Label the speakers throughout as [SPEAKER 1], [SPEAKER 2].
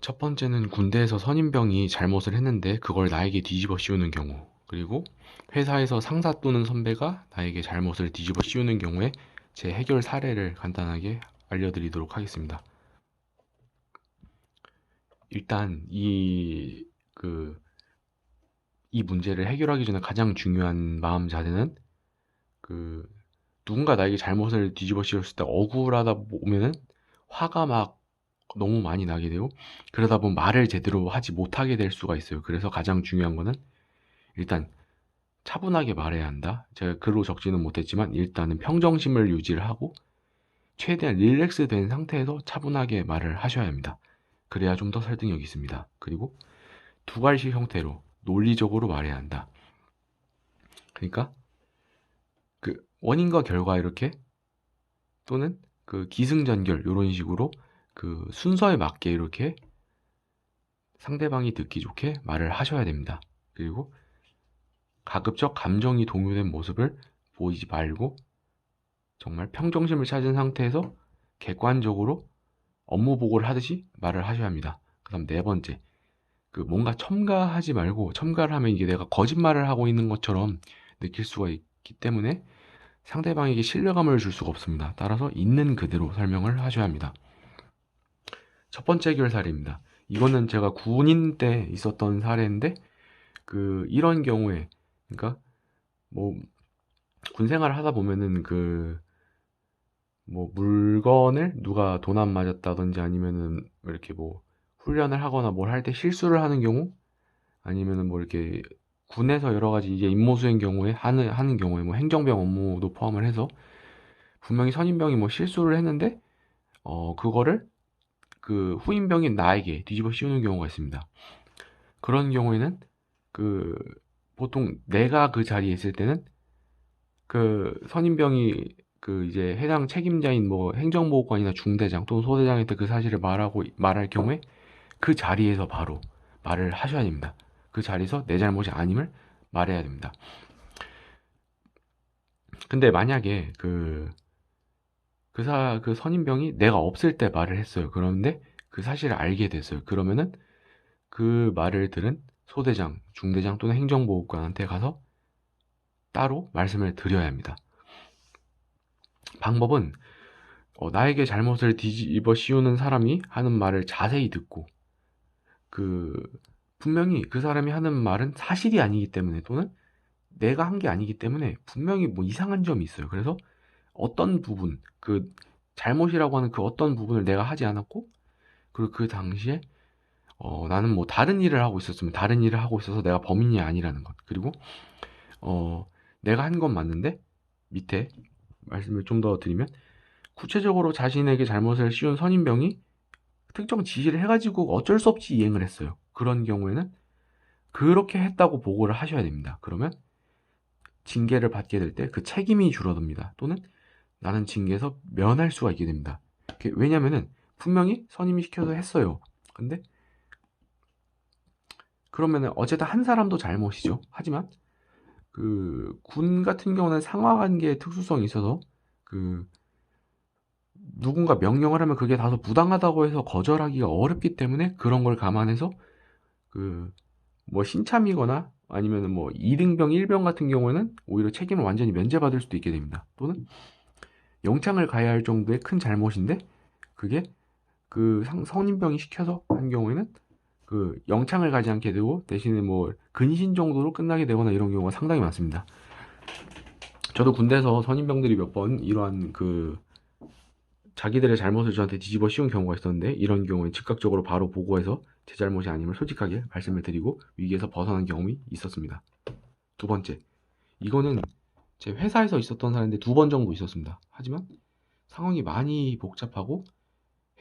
[SPEAKER 1] 첫 번째는 군대에서 선임병이 잘못을 했는데 그걸 나에게 뒤집어 씌우는 경우, 그리고 회사에서 상사 또는 선배가 나에게 잘못을 뒤집어 씌우는 경우에 제 해결 사례를 간단하게 알려드리도록 하겠습니다. 일단 이 문제를 해결하기 전에 가장 중요한 마음 자세는 그 누군가 나에게 잘못을 뒤집어 씌웠을 때 억울하다 보면은 화가 막 너무 많이 나게 되고, 그러다 보면 말을 제대로 하지 못하게 될 수가 있어요. 그래서 가장 중요한 거는 일단 차분하게 말해야 한다. 제가 글로 적지는 못했지만 일단은 평정심을 유지를 하고 최대한 릴렉스 된 상태에서 차분하게 말을 하셔야 합니다. 그래야 좀 더 설득력이 있습니다. 그리고 두 가지 형태로 논리적으로 말해야 한다. 그러니까 그 원인과 결과 이렇게, 또는 그 기승전결 이런 식으로 그 순서에 맞게 이렇게 상대방이 듣기 좋게 말을 하셔야 됩니다. 그리고 가급적 감정이 동요된 모습을 보이지 말고 정말 평정심을 찾은 상태에서 객관적으로 업무 보고를 하듯이 말을 하셔야 합니다. 그 다음 네 번째, 그 뭔가 첨가하지 말고, 첨가를 하면 이게 내가 거짓말을 하고 있는 것처럼 느낄 수가 있기 때문에 상대방에게 신뢰감을 줄 수가 없습니다. 따라서 있는 그대로 설명을 하셔야 합니다. 첫 번째 해결 사례입니다. 이거는 제가 군인 때 있었던 사례인데, 이런 경우에, 그러니까 뭐 군 생활을 하다 보면은 뭐 물건을 누가 도난 맞았다든지, 아니면은 뭐 이렇게 뭐 훈련을 하거나 뭘 할 때 실수를 하는 경우, 아니면은 뭐 이렇게 군에서 여러 가지 이제 임무 수행 경우에 하는 경우에 뭐 행정병 업무도 포함을 해서 분명히 선임병이 뭐 실수를 했는데 그거를 그 후임병인 나에게 뒤집어 씌우는 경우가 있습니다. 그런 경우에는 그 보통 내가 그 자리에 있을 때는 그 선임병이 그 이제 해당 책임자인 뭐 행정보호관이나 중대장 또는 소대장한테 그 사실을 말할 경우에 그 자리에서 바로 말을 하셔야 됩니다. 그 자리에서 내 잘못이 아님을 말해야 됩니다. 근데 만약에 그 선임병이 내가 없을 때 말을 했어요. 그런데 그 사실을 알게 됐어요. 그러면은 그 말을 들은 소대장, 중대장 또는 행정보호관한테 가서 따로 말씀을 드려야 합니다. 방법은 나에게 잘못을 뒤집어 씌우는 사람이 하는 말을 자세히 듣고, 그 분명히 그 사람이 하는 말은 사실이 아니기 때문에, 또는 내가 한 게 아니기 때문에 분명히 뭐 이상한 점이 있어요. 그래서 어떤 부분, 그 잘못이라고 하는 그 어떤 부분을 내가 하지 않았고, 그리고 그 당시에 나는 뭐 다른 일을 하고 있었으면 다른 일을 하고 있어서 내가 범인이 아니라는 것. 그리고 내가 한 건 맞는데, 밑에 말씀을 좀 더 드리면, 구체적으로 자신에게 잘못을 씌운 선임병이 특정 지시를 해가지고 어쩔 수 없이 이행을 했어요. 그런 경우에는 그렇게 했다고 보고를 하셔야 됩니다. 그러면 징계를 받게 될 때 그 책임이 줄어듭니다. 또는 나는 징계에서 면할 수가 있게 됩니다. 왜냐면은 분명히 선임이 시켜서 했어요. 근데 그러면은 어쨌든 한 사람도 잘못이죠. 하지만 그 군 같은 경우는 상하관계의 특수성이 있어서 그 누군가 명령을 하면 그게 다소 부당하다고 해서 거절하기가 어렵기 때문에, 그런 걸 감안해서 그 뭐 신참이거나 아니면은 뭐 2등병 1병 같은 경우에는 오히려 책임을 완전히 면제받을 수도 있게 됩니다. 또는 영창을 가야 할 정도의 큰 잘못인데 그게 그 선임병이 시켜서 한 경우에는 그 영창을 가지 않게 되고 대신에 뭐 근신 정도로 끝나게 되거나 이런 경우가 상당히 많습니다. 저도 군대에서 선임병들이 몇 번 이러한 자기들의 잘못을 저한테 뒤집어 씌운 경우가 있었는데, 이런 경우에 즉각적으로 바로 보고해서 제 잘못이 아님을 솔직하게 말씀을 드리고 위기에서 벗어난 경험이 있었습니다. 두 번째, 이거는 제 회사에서 있었던 사례인데 두 번 정도 있었습니다. 하지만 상황이 많이 복잡하고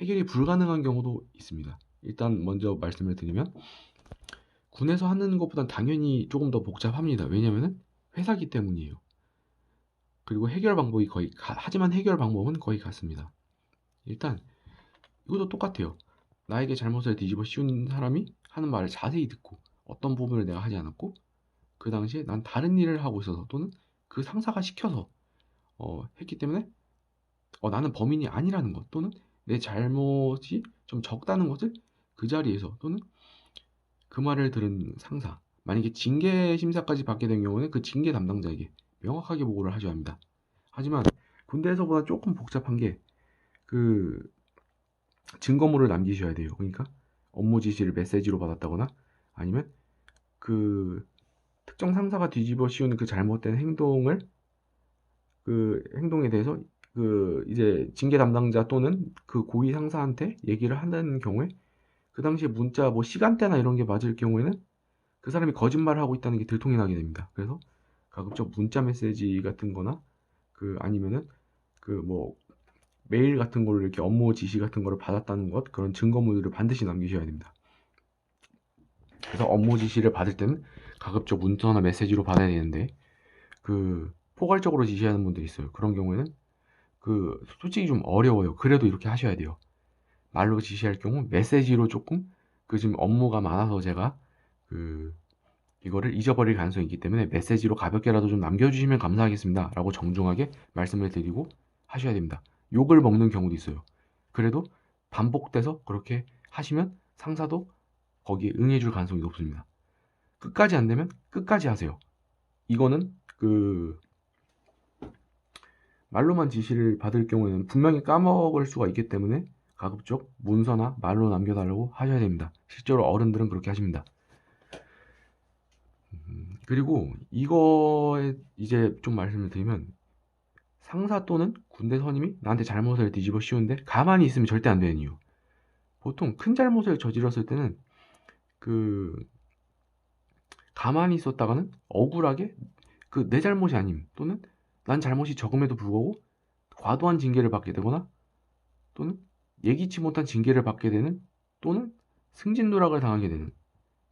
[SPEAKER 1] 해결이 불가능한 경우도 있습니다. 일단 먼저 말씀을 드리면, 군에서 하는 것보단 당연히 조금 더 복잡합니다. 왜냐면은 회사기 때문이에요. 그리고 해결 방법이 하지만 해결 방법은 거의 같습니다. 일단 이것도 똑같아요. 나에게 잘못을 뒤집어 씌운 사람이 하는 말을 자세히 듣고 어떤 부분을 내가 하지 않았고, 그 당시에 난 다른 일을 하고 있어서, 또는 그 상사가 시켜서 했기 때문에 나는 범인이 아니라는 것, 또는 내 잘못이 좀 적다는 것을 그 자리에서 또는 그 말을 들은 상사, 만약에 징계 심사까지 받게 된 경우는 그 징계 담당자에게 명확하게 보고를 하셔야 합니다. 하지만 군대에서보다 조금 복잡한 게 그 증거물을 남기셔야 돼요. 그러니까 업무 지시를 메시지로 받았다거나 아니면 그 특정 상사가 뒤집어 씌우는 그 잘못된 행동을 그 행동에 대해서 그 이제 징계 담당자 또는 그 고위 상사한테 얘기를 하는 경우에 그 당시에 문자 뭐 시간대나 이런 게 맞을 경우에는 그 사람이 거짓말을 하고 있다는 게 들통이 나게 됩니다. 그래서 가급적 문자 메시지 같은 거나 그 아니면은 그 뭐 메일 같은 걸로 이렇게 업무 지시 같은 거를 받았다는 것 그런 증거물들을 반드시 남기셔야 됩니다. 그래서 업무 지시를 받을 때는 가급적 문자나 메시지로 받아야 되는데 그 포괄적으로 지시하는 분들이 있어요. 그런 경우에는 그 솔직히 좀 어려워요. 그래도 이렇게 하셔야 돼요. 말로 지시할 경우 메시지로 조금 그 지금 업무가 많아서 제가 그 이거를 잊어버릴 가능성이 있기 때문에 메시지로 가볍게라도 좀 남겨주시면 감사하겠습니다. 라고 정중하게 말씀을 드리고 하셔야 됩니다. 욕을 먹는 경우도 있어요. 그래도 반복돼서 그렇게 하시면 상사도 거기에 응해줄 가능성이 높습니다. 끝까지 안 되면 끝까지 하세요. 이거는 그 말로만 지시를 받을 경우에는 분명히 까먹을 수가 있기 때문에 가급적 문서나 말로 남겨달라고 하셔야 됩니다. 실제로 어른들은 그렇게 하십니다. 그리고 이거에 이제 좀 말씀을 드리면 상사 또는 군대 선임이 나한테 잘못을 뒤집어 씌우는데 가만히 있으면 절대 안 되는 이유. 보통 큰 잘못을 저질렀을 때는 그 가만히 있었다가는 억울하게 그 내 잘못이 아님 또는 난 잘못이 적음에도 불구하고 과도한 징계를 받게 되거나 또는 예기치 못한 징계를 받게 되는 또는 승진 누락을 당하게 되는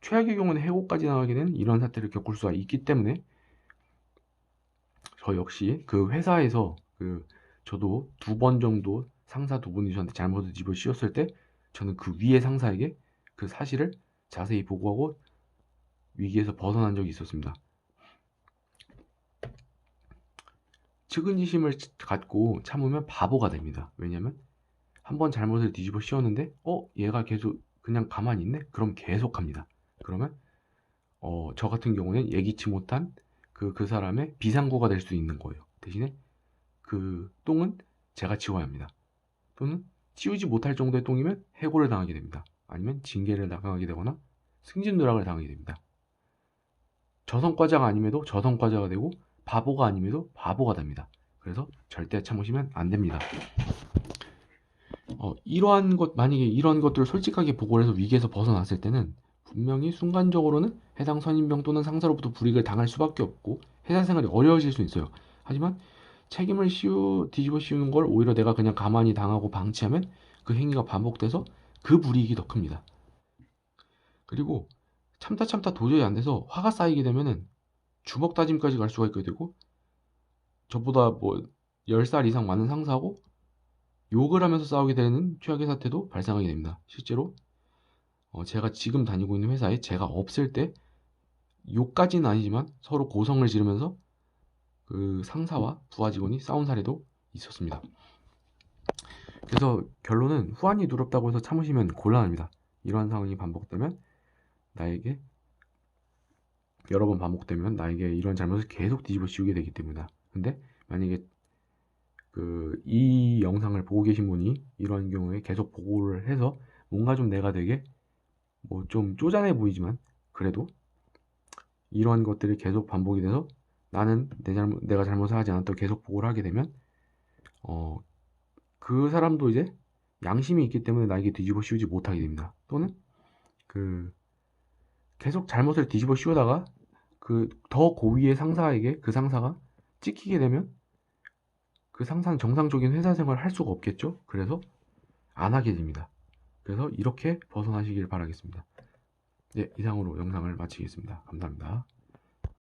[SPEAKER 1] 최악의 경우는 해고까지 당하게 되는 이런 사태를 겪을 수가 있기 때문에 저 역시 그 회사에서 그 저도 2번 정도 상사 2분이 저한테 잘못을 뒤집어 씌웠을 때 저는 그 위에 상사에게 그 사실을 자세히 보고하고 위기에서 벗어난 적이 있었습니다. 측은지심을 갖고 참으면 바보가 됩니다. 왜냐면 한번 잘못을 뒤집어 씌웠는데 얘가 계속 그냥 가만히 있네? 그럼 계속 합니다. 그러면 저 같은 경우는 예기치 못한 그 사람의 비상구가 될 수 있는 거예요. 대신에 그 똥은 제가 치워야 합니다. 또는 치우지 못할 정도의 똥이면 해고를 당하게 됩니다. 아니면 징계를 당하게 되거나 승진 누락을 당하게 됩니다. 저성과자가 아님에도 저성과자가 되고 바보가 아님에도 바보가 됩니다. 그래서 절대 참으시면 안 됩니다. 만약에 이러한 것들을 솔직하게 보고를 해서 위기에서 벗어났을 때는 분명히 순간적으로는 해당 선임병 또는 상사로부터 불이익을 당할 수밖에 없고 회사 생활이 어려워질 수 있어요. 하지만 책임을 뒤집어 씌우는 걸 오히려 내가 그냥 가만히 당하고 방치하면 그 행위가 반복돼서 그 불이익이 더 큽니다. 그리고 참다 도저히 안 돼서 화가 쌓이게 되면은 주먹 다짐까지 갈 수가 있게 되고 저보다 뭐 10살 이상 많은 상사하고 욕을 하면서 싸우게 되는 최악의 사태도 발생하게 됩니다. 실제로 제가 지금 다니고 있는 회사에 제가 없을 때 욕까지는 아니지만 서로 고성을 지르면서 그 상사와 부하 직원이 싸운 사례도 있었습니다. 그래서 결론은 후환이 두렵다고 해서 참으시면 곤란합니다. 이러한 상황이 반복되면 나에게 여러 번 반복되면 나에게 이런 잘못을 계속 뒤집어 씌우게 되기 때문이다. 근데 만약에 이 영상을 보고 계신 분이 이런 경우에 계속 보고를 해서 뭔가 좀 내가 되게 뭐 좀 쪼잔해 보이지만 그래도 이러한 것들이 계속 반복이 돼서 나는 내가 잘못을 하지 않았다고 계속 보고를 하게 되면 그 사람도 이제 양심이 있기 때문에 나에게 뒤집어 씌우지 못하게 됩니다. 또는 계속 잘못을 뒤집어 씌우다가 더 고위의 상사에게 그 상사가 찍히게 되면 그 상사는 정상적인 회사 생활을 할 수가 없겠죠. 그래서 안 하게 됩니다. 그래서 이렇게 벗어나시길 바라겠습니다. 네, 이상으로 영상을 마치겠습니다. 감사합니다.